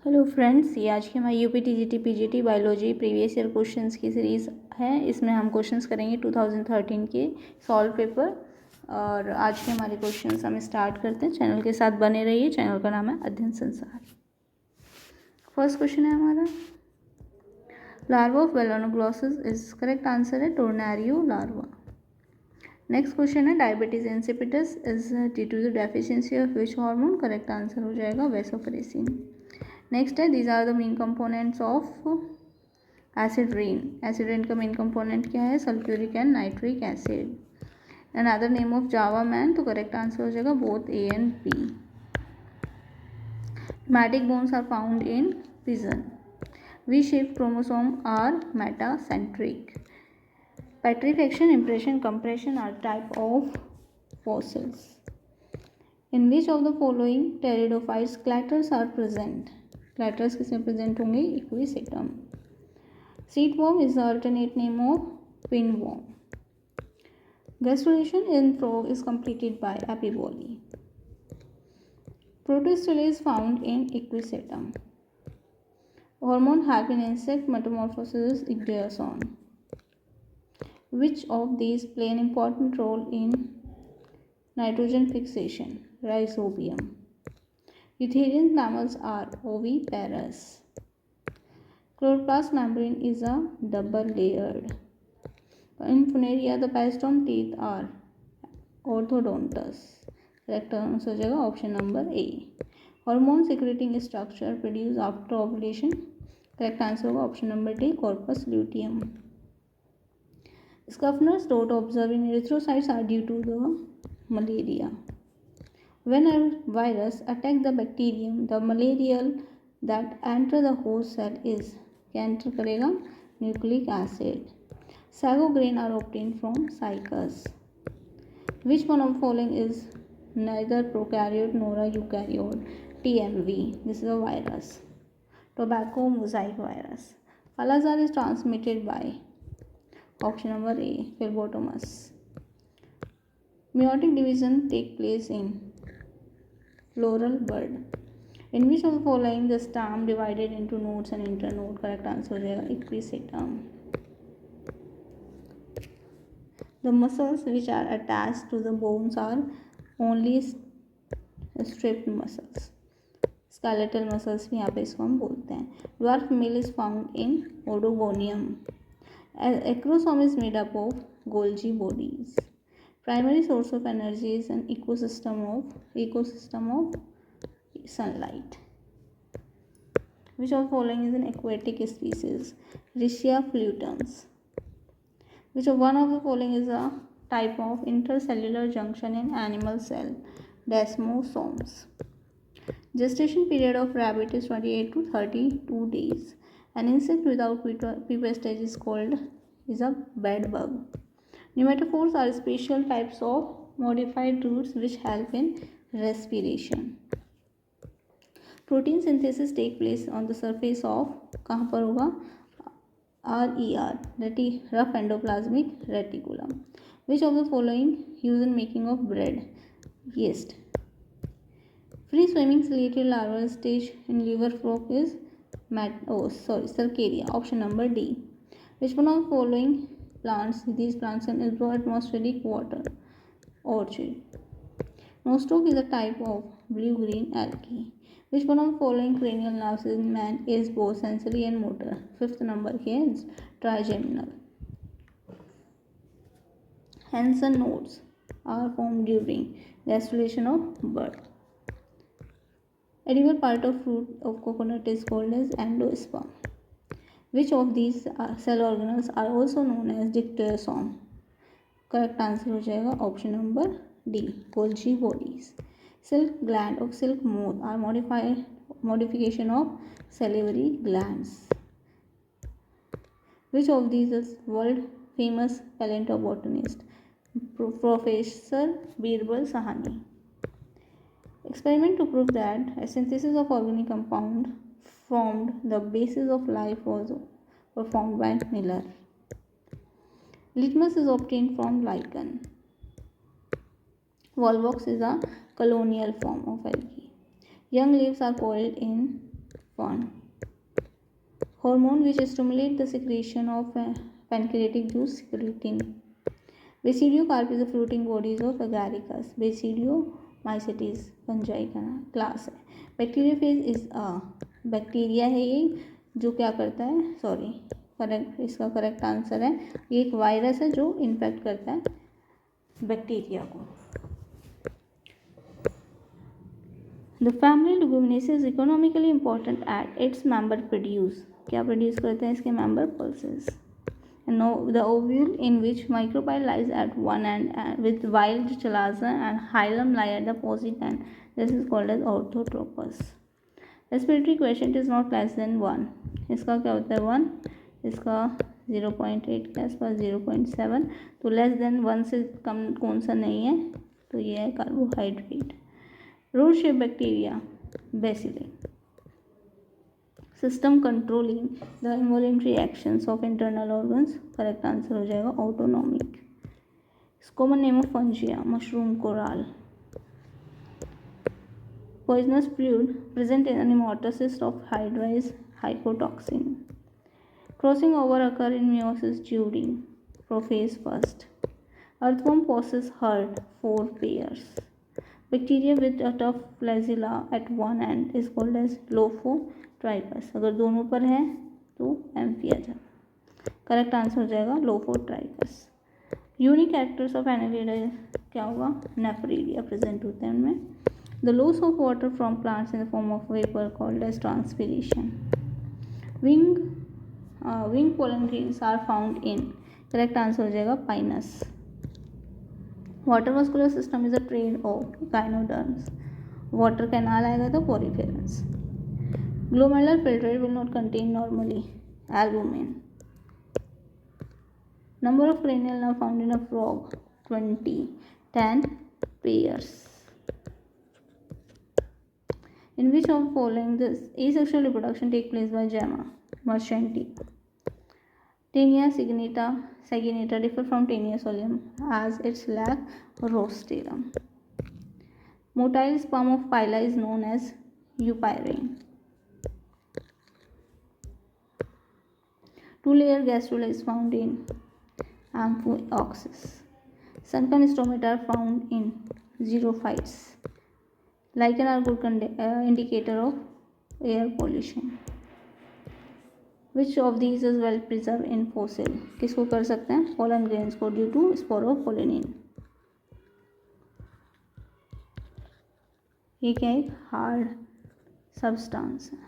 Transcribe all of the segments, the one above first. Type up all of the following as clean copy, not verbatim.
Hello friends, ये आज की हमारी UP TGT PGT biology previous year questions की सीरीज़ है। इसमें हम क्वेश्चंस करेंगे 2013 के सॉल्व पेपर। और आज के हमारे क्वेश्चंस हम स्टार्ट करते हैं। चैनल के साथ बने रहिए। चैनल का नाम है अध्ययन संसार। फर्स्ट क्वेश्चन है हमारा, larva of Balanoglossus is correct answer है टोर्नारियो लार्वा। नेक्स्ट क्वेश्चन है, diabetes insipidus is due to the deficiency of which hormone. Correct answer हो जाएगा वेसोप्रेसिन। नेक्स्ट है, these are the main components of acid rain. Acid rain का main component क्या है? Sulphuric and nitric acid. Another name of Java man, तो correct answer हो जाएगा both A and B. Somatic bones are found in pigeon. V-shaped chromosome are metacentric. Petrifaction, impression, compression are type of fossils. In which of the following pteridophytes clatters are present? Clatters किसमें present होंगे? Equisetum. Seedworm is the alternate name of pinworm. Gastrulation in frog is completed by epiboly. Protostele is found in Equisetum. Hormone help in insect metamorphosis ecdyoson. Which of these play an important role in nitrogen fixation? Rhizobium. Eutherian mammals are oviparous. Chloroplast membrane is a double layered. In Funaria, the pastome teeth are orthodontous. Correct answer हो जाएगा option number A. Hormone secreting structure produced after ovulation. Correct answer होगा option number D, corpus luteum. Scuffner's dot observed in erythrocytes are due to the malaria. When a virus attacks the bacterium, the malarial that enter the host cell is क्या enter करेगा? Nucleic acid. Sago grain are obtained from cycas. Which one of the following is neither prokaryote nor a eukaryote? TMV. This is a virus. Tobacco mosaic virus. Alazar is transmitted by option number A, phlebotomous. Meiotic division take place in floral bud. In which of the following the stem divided into nodes and internode? Correct answer हो जाएगा equisetum. The muscles which are attached to the bones are only strip muscles. Skeletal muscles भी यहाँ पे इसको हम बोलते हैं. Dwarf male is found in Odogonium. Acrosome is made up of Golgi bodies. Primary source of energy is an ecosystem of sunlight. Which of the following is an aquatic species? Riccia flutans. Which of one of the following is a type of intercellular junction in animal cell? Desmosomes. Gestation period of rabbit is 28 to 32 days. An insect without pupa stage is called a bed bug. Pneumatophores are special types of modified roots which help in respiration. Protein synthesis take place on the surface of कहाँ पर होगा? RER, rough endoplasmic reticulum. Which of the following used in making of bread? Yeast. Free swimming ciliated larval stage in liver frog is Cercaria. Option number D. Which one of the following plants? These plants can absorb atmospheric water. Orchid. Nostoc is a type of blue-green algae. Which one of the following cranial nerves in man is both sensory and motor? Fifth number here is trigeminal. Hansen nodes are formed during gastrulation of bird. Edible part of fruit of coconut is called as endosperm. Which of these cell organelles are also known as dictyoson? Correct answer हो जाएगा option number D, Golgi bodies. Silk gland of silk moth are modification of salivary glands. Which of these is world famous paleobotanist? Professor Birbal Sahani. Experiment to prove that a synthesis of organic compound formed the basis of life was performed by Miller. Litmus is obtained from lichen. Volvox is a colonial form of algae. Young leaves are coiled in Fawn. Hormone which stimulate the secretion of pancreatic juice, secretin. Basidiocarp is a fruiting bodies of agaricus. Basidiomycetes fungi का class है. Bacteriophage is a bacteria है ये जो क्या करता है, sorry correct, इसका correct answer है ये एक वायरस है जो इन्फेक्ट करता है बैक्टीरिया को. The family Leguminaceae is economically important at its member produce. क्या प्रोड्यूस करते हैं इसके member? Pulses. The ovule in which microbial lies at one end with wild chalaza and hilum lie at the opposite end. This is called as orthotropous. Respiratory quotient is not less than 1. इसका क्या होता है 1, इसका 0.8 के आसपास 0.7. तो less than 1 से कम कौन सा नहीं है, तो ये है carbohydrate. Rod shape bacteria bacilli. System controlling the involuntary actions of internal organs. Correct answer हो जाएगा autonomic. Common name of fungi mushroom coral. Poisonous fluid present in nematocyst of Hydra is hypotoxin. Crossing over occur in meiosis during prophase first. Earthworm possess herd 4 pairs. Bacteria with a tough flagella at one end is called as Lophotripus. अगर दोनों पर है तो amphi आ जाएगा. Correct answer हो जाएगा Lophotripus. Unique characters of Annelida क्या होगा? नेफ्रीडिया प्रेजेंट होते हैं उनमें. The loss of water from plants in the form of vapor called as transpiration. Wing pollen grains are found in. Correct answer हो जाएगा Pinus. Water muscular system is a trade of echinoderms. Water canal आएगा तो poriferans. Glomerular filtrate will not contain normally albumin. Number of cranial nerve found in a frog 20. 10 pairs. In which of following this asexual reproduction take place by Gemma merchantي? Taenia saginata differ from Taenia solium as its lack rostrum. Motile sperm of Pila is known as eupyrene. Two-layer gastrula is found in Amphioxus. Sunken stomata are found in xerophytes. Lichen are good indicator of air pollution. Which of these is well preserved in fossil? किसको कर सकते हैं? Pollen grains को due to sporopollenin. ये क्या एक hard substance है.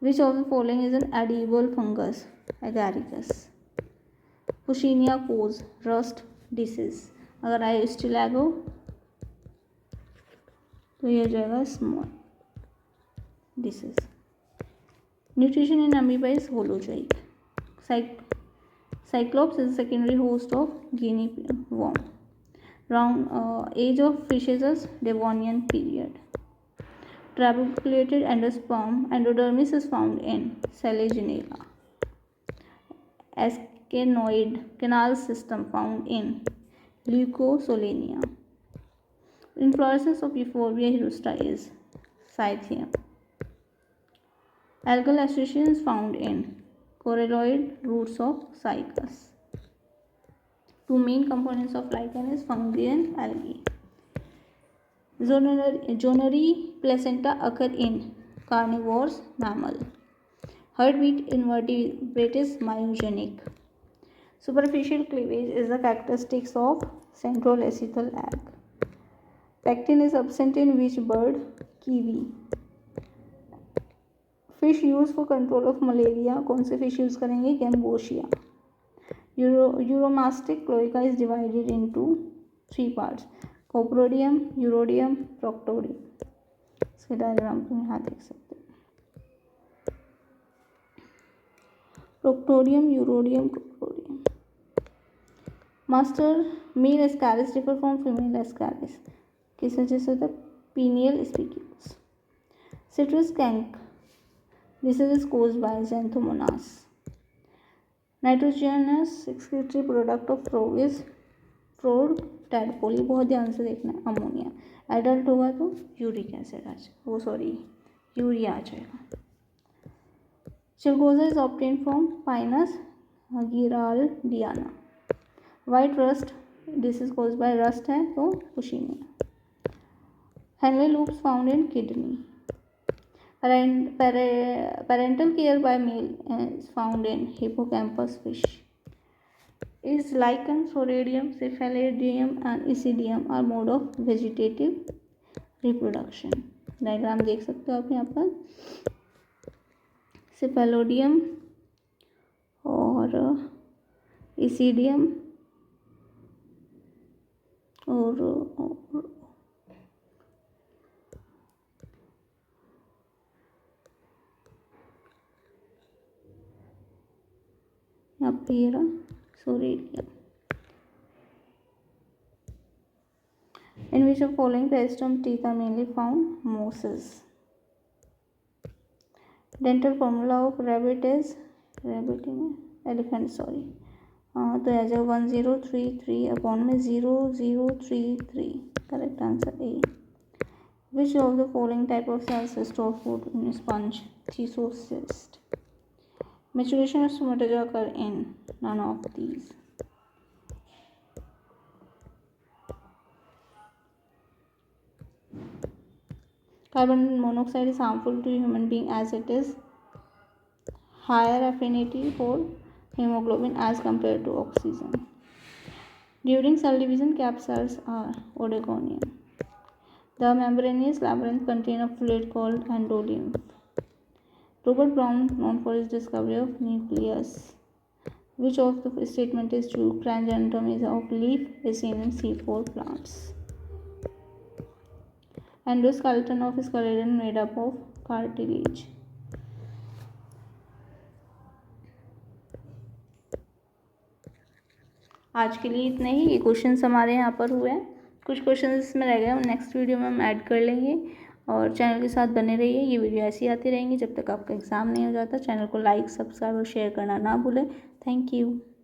Which of the following is an edible fungus? Agaricus. Puccinia causes rust disease. अगर आई स्टिलैगो तो ये हो जाएगा smut disease. Nutrition in amoeba is holozoic. Cyclops is secondary host of guinea worm. Round age of fishes is Devonian period. Trabeculated endosperm endodermis is found in Selaginella. Ascenoid canal system found in Leucosolenia. Inflorescence of Euphorbia hirusta is Scythium. Algal association is found in coralloid roots of Cycas. Two main components of lichen is fungi and algae. Zonary placenta occur in carnivorous mammal. Heartbeat invertebrates myogenic. Superficial cleavage is the characteristics of centrolecithal egg. Pectin is absent in which bird? Kiwi. Fish used for control of malaria. कौन से fish use करेंगे? Gambosia. Uromastic cloaca is divided into 3 parts. Coprodium, Urodium, Proctorium. इसके diagram को यहाँ देख सकते हैं. Proctorium, Urodium, Coprodium. Master male ascaris differ from female ascaris. किस वजह से होता है? Pineal spicules. Citrus cank. This is caused by Xanthomonas. Nitrogenous excretory product of frog is frog tadpole, ये बहुत ध्यान से देखना है। अमोनिया, एडल्ट होगा तो यूरिक एसिड आ जाएगा, यूरिया आ जाएगा। चिलगोजा is obtain from Pinus gerardiana. White rust, this is caused by rust है तो Puccinia. Henle loops found in kidney. Parental care by male is found in hippocampus fish. Is lichen, soradium, cephalidium and isidium are mode of vegetative reproduction. Diagram देख सकते हो आप यहाँ पर। cephalodium और isidium और यहाँ पे ये रहा सोरेडियम। In which of following peristom teeth are mainly found? Mosses. Dental formula of rabbit is elephant, sorry. तो आ जाओ 1033 अपॉन में 0033, correct answer A. Which of the following type of cells store food in sponge? Schistocyst. Maturation of stomata occur in none of these. Carbon monoxide is harmful to human being as it is higher affinity for hemoglobin as compared to oxygen. During cell division, cap cells are oligonium. The membranous labyrinth contains a fluid called endolymph. Robert Brown, known for his discovery of nucleus. Which of the statement is true? Craniotomy of leaf is seen in C4 plants. Endoskeleton of skeleton made up of cartilage. आज के लिए इतना ही। ये questions हमारे यहाँ पर हुए हैं, कुछ क्वेश्चंस इसमें रह गए, हम नेक्स्ट वीडियो में हम ऐड कर लेंगे। और चैनल के साथ बने रहिए, ये वीडियो ऐसी आती रहेंगी जब तक आपका एग्ज़ाम नहीं हो जाता। चैनल को लाइक, सब्सक्राइब और शेयर करना ना भूलें। Thank you.